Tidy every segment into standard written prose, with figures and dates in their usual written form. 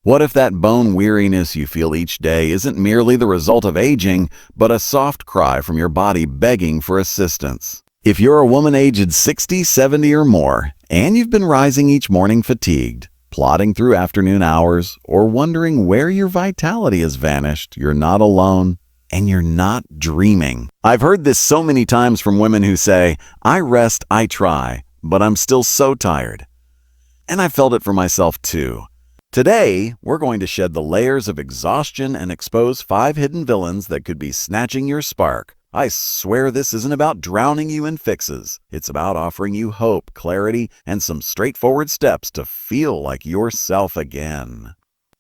What if that bone weariness you feel each day isn't merely the result of aging, but a soft cry from your body begging for assistance? If you're a woman aged 60, 70 or more, and you've been rising each morning fatigued, plodding through afternoon hours, or wondering where your vitality has vanished, you're not alone, and you're not dreaming. I've heard this so many times from women who say, "I rest, I try, but I'm still so tired." And I felt it for myself too. Today, we're going to shed the layers of exhaustion and expose 5 hidden villains that could be snatching your spark. I swear this isn't about drowning you in fixes. It's about offering you hope, clarity, and some straightforward steps to feel like yourself again.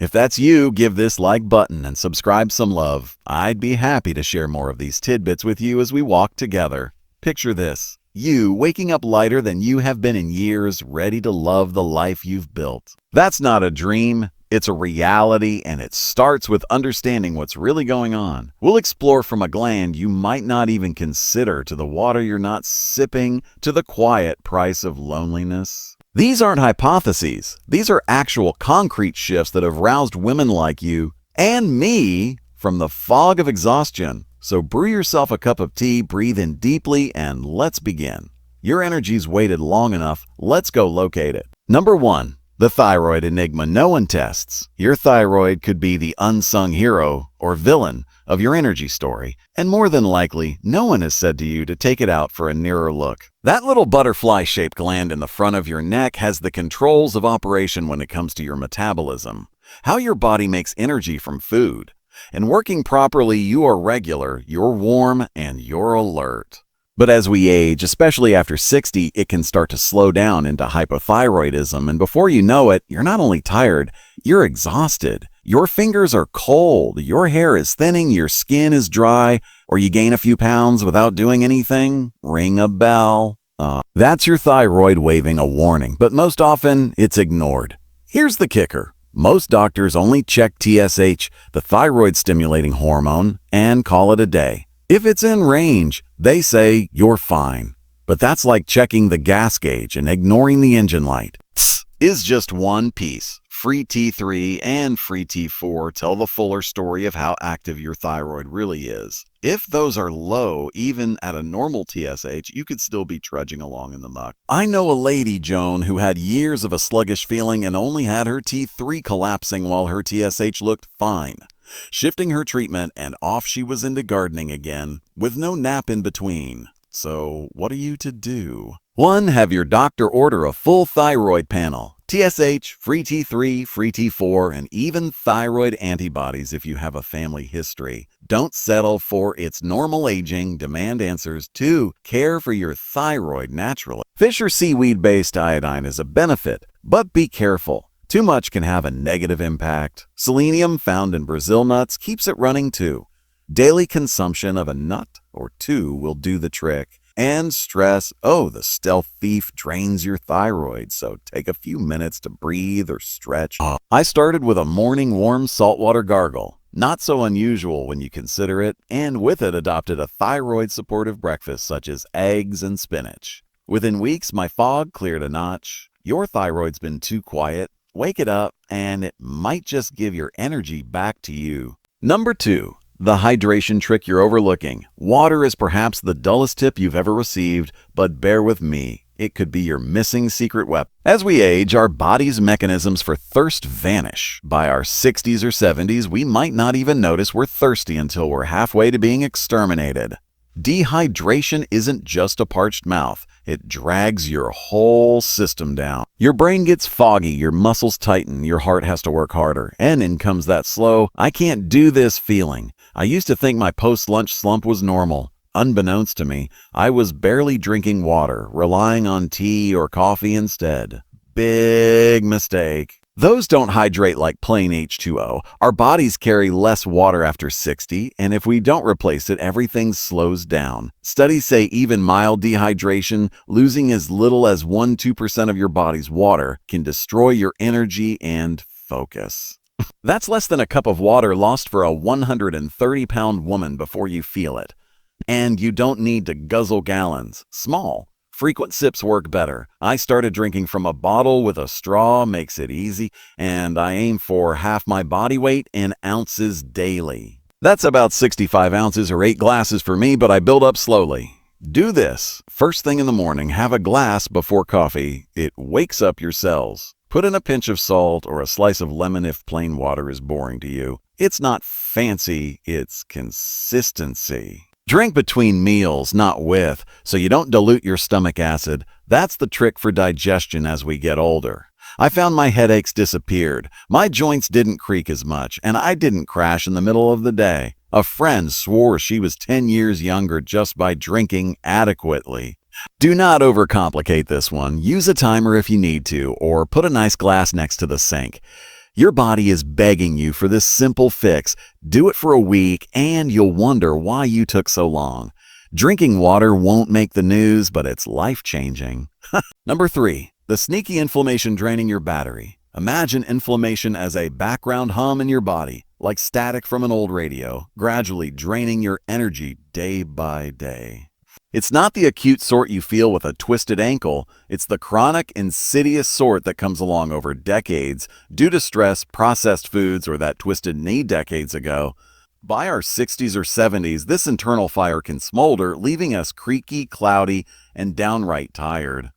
If that's you, give this like button and subscribe some love. I'd be happy to share more of these tidbits with you as we walk together. Picture this. You waking up lighter than you have been in years, ready to love the life you've built. That's not a dream, it's a reality, and it starts with understanding what's really going on. We'll explore from a gland you might not even consider to the water you're not sipping to the quiet price of loneliness. These aren't hypotheses. These are actual concrete shifts that have roused women like you and me from the fog of exhaustion. So brew yourself a cup of tea, breathe in deeply, and let's begin. Your energy's waited long enough. Let's go locate it. Number 1, the thyroid enigma no one tests. Your thyroid could be the unsung hero or villain of your energy story, and more than likely, no one has said to you to take it out for a nearer look. That little butterfly-shaped gland in the front of your neck has the controls of operation when it comes to your metabolism, how your body makes energy from food. And working properly, you are regular, you're warm, and you're alert. But as we age, especially after 60, it can start to slow down into hypothyroidism, and before you know it, you're not only tired, you're exhausted. Your fingers are cold, your hair is thinning, your skin is dry, or you gain a few pounds without doing anything. Ring a bell. That's your thyroid waving a warning, but most often, it's ignored. Here's the kicker. Most doctors only check TSH, the thyroid-stimulating hormone, and call it a day. If it's in range, they say you're fine. But that's like checking the gas gauge and ignoring the engine light. Tss is just one piece. Free T3 and free T4 tell the fuller story of how active your thyroid really is. If those are low, even at a normal TSH, you could still be trudging along in the muck. I know a lady, Joan, who had years of a sluggish feeling and only had her T3 collapsing while her TSH looked fine. Shifting her treatment, and off she was into gardening again, with no nap in between. So, what are you to do? 1. Have your doctor order a full thyroid panel. TSH, free T3, free T4, and even thyroid antibodies if you have a family history. Don't settle for its normal aging. Demand answers. 2. Care for your thyroid naturally. Fish or seaweed-based iodine is a benefit, but be careful. Too much can have a negative impact. Selenium found in Brazil nuts keeps it running too. Daily consumption of a nut or 2 will do the trick. And stress, the stealth thief drains your thyroid, so take a few minutes to breathe or stretch. I started with a morning warm saltwater gargle. Not so unusual when you consider it, and with it adopted a thyroid-supportive breakfast such as eggs and spinach. Within weeks, my fog cleared a notch. Your thyroid's been too quiet. Wake it up, and it might just give your energy back to you. Number 2. The hydration trick you're overlooking. Water is perhaps the dullest tip you've ever received, but bear with me. It could be your missing secret weapon. As we age, our body's mechanisms for thirst vanish. By our 60s or 70s, we might not even notice we're thirsty until we're halfway to being exterminated. Dehydration isn't just a parched mouth. It drags your whole system down. Your brain gets foggy, your muscles tighten, your heart has to work harder, and in comes that slow, I can't do this feeling. I used to think my post-lunch slump was normal. Unbeknownst to me, I was barely drinking water, relying on tea or coffee instead. Big mistake. Those don't hydrate like plain H2O. Our bodies carry less water after 60, and if we don't replace it, everything slows down. Studies say even mild dehydration, losing as little as 1–2% of your body's water, can destroy your energy and focus. That's less than a cup of water lost for a 130-pound woman before you feel it. And you don't need to guzzle gallons. Small, Frequent sips work better. I started drinking from a bottle with a straw, makes it easy, and I aim for half my body weight in ounces daily. That's about 65 ounces or 8 glasses for me, but I build up slowly. Do this. First thing in the morning, have a glass before coffee. It wakes up your cells. Put in a pinch of salt or a slice of lemon if plain water is boring to you. It's not fancy, it's consistency. Drink between meals, not with, so you don't dilute your stomach acid. That's the trick for digestion as we get older. I found my headaches disappeared, my joints didn't creak as much, and I didn't crash in the middle of the day. A friend swore she was 10 years younger just by drinking adequately. Do not overcomplicate this one. Use a timer if you need to, or put a nice glass next to the sink. Your body is begging you for this simple fix. Do it for a week, and you'll wonder why you took so long. Drinking water won't make the news, but it's life-changing. Number 3. The sneaky inflammation draining your battery. Imagine inflammation as a background hum in your body, like static from an old radio, gradually draining your energy day by day. It's not the acute sort you feel with a twisted ankle, it's the chronic, insidious sort that comes along over decades due to stress, processed foods, or that twisted knee decades ago. By our 60s or 70s, this internal fire can smolder, leaving us creaky, cloudy, and downright tired.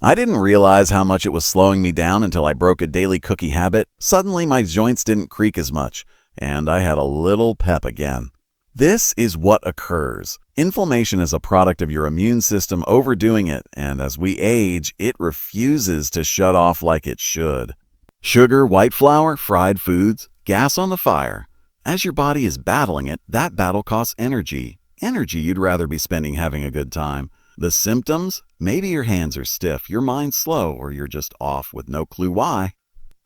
I didn't realize how much it was slowing me down until I broke a daily cookie habit. Suddenly, my joints didn't creak as much, and I had a little pep again. This is what occurs. Inflammation is a product of your immune system overdoing it, and as we age, it refuses to shut off like it should. Sugar, white flour, fried foods, gas on the fire. As your body is battling it, that battle costs energy. Energy you'd rather be spending having a good time. The symptoms? Maybe your hands are stiff, your mind's slow, or you're just off with no clue why.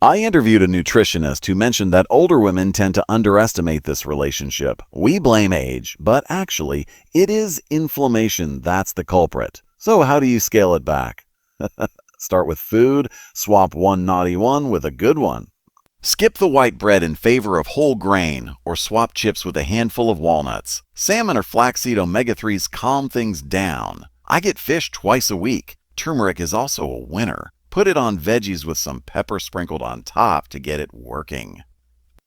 I interviewed a nutritionist who mentioned that older women tend to underestimate this relationship. We blame age, but actually, it is inflammation that's the culprit. So how do you scale it back? Start with food, swap one naughty one with a good one. Skip the white bread in favor of whole grain, or swap chips with a handful of walnuts. Salmon or flaxseed omega-3s calm things down. I get fish twice a week. Turmeric is also a winner. Put it on veggies with some pepper sprinkled on top to get it working.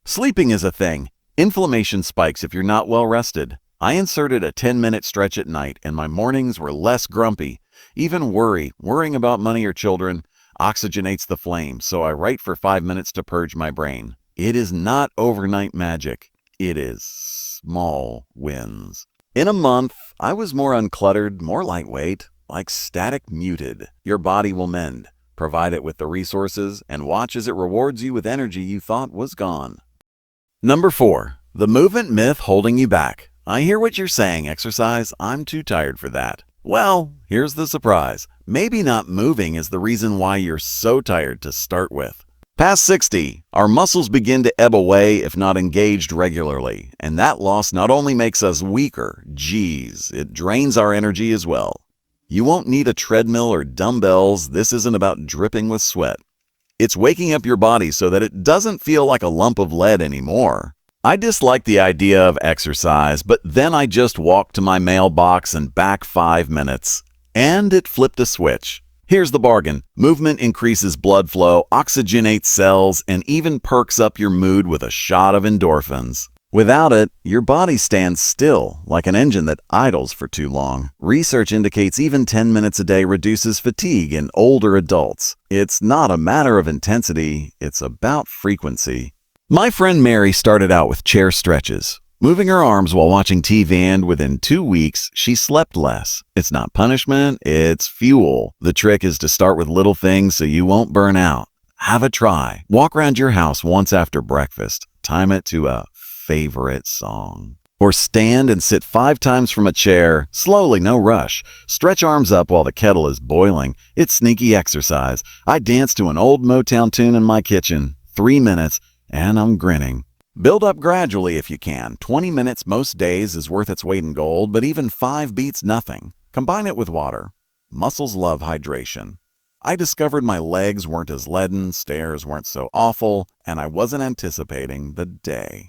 Sleeping is a thing. Inflammation spikes if you're not well rested. I inserted a 10-minute stretch at night, and my mornings were less grumpy. Even worrying about money or children, oxygenates the flame, so I write for 5 minutes to purge my brain. It is not overnight magic. It is small wins. In a month, I was more uncluttered, more lightweight, like static muted. Your body will mend. Provide it with the resources and watch as it rewards you with energy you thought was gone. Number 4. The movement myth holding you back. I hear what you're saying, exercise. I'm too tired for that. Well, here's the surprise. Maybe not moving is the reason why you're so tired to start with. Past 60, our muscles begin to ebb away if not engaged regularly, and that loss not only makes us weaker, it drains our energy as well. You won't need a treadmill or dumbbells. This isn't about dripping with sweat. It's waking up your body so that it doesn't feel like a lump of lead anymore. I dislike the idea of exercise, but then I just walked to my mailbox and back 5 minutes. And it flipped a switch. Here's the bargain. Movement increases blood flow, oxygenates cells, and even perks up your mood with a shot of endorphins. Without it, your body stands still, like an engine that idles for too long. Research indicates even 10 minutes a day reduces fatigue in older adults. It's not a matter of intensity, it's about frequency. My friend Mary started out with chair stretches, moving her arms while watching TV, and within 2 weeks, she slept less. It's not punishment, it's fuel. The trick is to start with little things so you won't burn out. Have a try. Walk around your house once after breakfast. Time it to a favorite song. Or stand and sit 5 times from a chair, slowly, no rush. Stretch arms up while the kettle is boiling. It's sneaky exercise. I dance to an old Motown tune in my kitchen. 3 minutes, and I'm grinning. Build up gradually if you can. 20 minutes most days is worth its weight in gold, but even 5 beats nothing. Combine it with water. Muscles love hydration. I discovered my legs weren't as leaden, stairs weren't so awful, and I wasn't anticipating the day.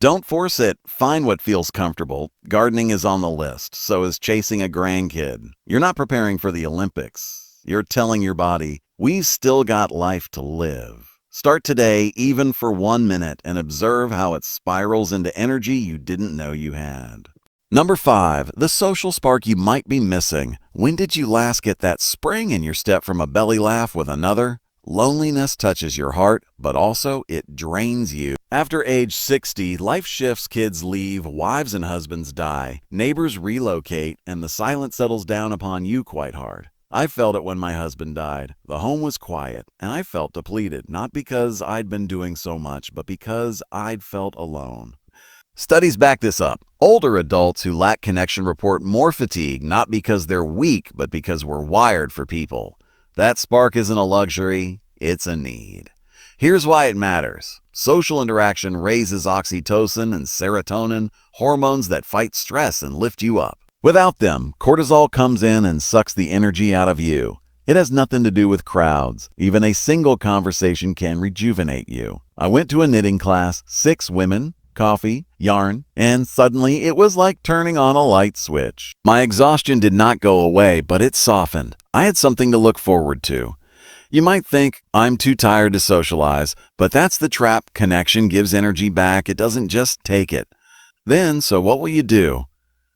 Don't force it. Find what feels comfortable. Gardening is on the list, so is chasing a grandkid. You're not preparing for the Olympics. You're telling your body, we've still got life to live. Start today, even for 1 minute, and observe how it spirals into energy you didn't know you had. Number 5, the social spark you might be missing. When did you last get that spring in your step from a belly laugh with another? Loneliness touches your heart, but also it drains you. After age 60, life shifts, kids leave, wives and husbands die, neighbors relocate, and the silence settles down upon you quite hard. I felt it when my husband died. The home was quiet, and I felt depleted, not because I'd been doing so much, but because I'd felt alone. Studies back this up. Older adults who lack connection report more fatigue, not because they're weak, but because we're wired for people. That spark isn't a luxury, it's a need. Here's why it matters. Social interaction raises oxytocin and serotonin, hormones that fight stress and lift you up. Without them, cortisol comes in and sucks the energy out of you. It has nothing to do with crowds. Even a single conversation can rejuvenate you. I went to a knitting class, 6 women, coffee, yarn, and suddenly it was like turning on a light switch. My exhaustion did not go away, but it softened. I had something to look forward to. You might think, I'm too tired to socialize, but that's the trap. Connection gives energy back. It doesn't just take it. Then, so what will you do?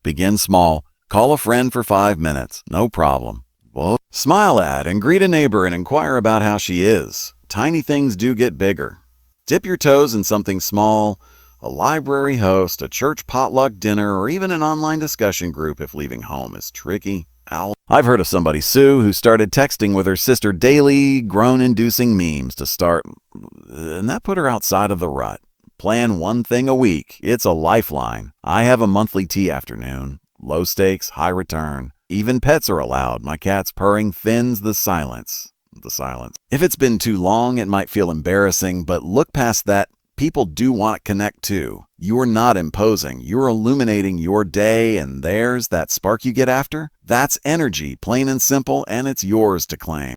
Begin small. Call a friend for 5 minutes. No problem. Well, smile at and greet a neighbor and inquire about how she is. Tiny things do get bigger. Dip your toes in something small. A library host, a church potluck dinner, or even an online discussion group if leaving home is tricky. I've heard of somebody, Sue, who started texting with her sister daily groan-inducing memes to start, and that put her outside of the rut. Plan one thing a week. It's a lifeline. I have a monthly tea afternoon. Low stakes, high return. Even pets are allowed. My cat's purring thins the silence. If it's been too long, it might feel embarrassing, but look past that. People do want to connect too. You're not imposing. You're illuminating your day and theirs. That spark you get after, that's energy, plain and simple, and it's yours to claim.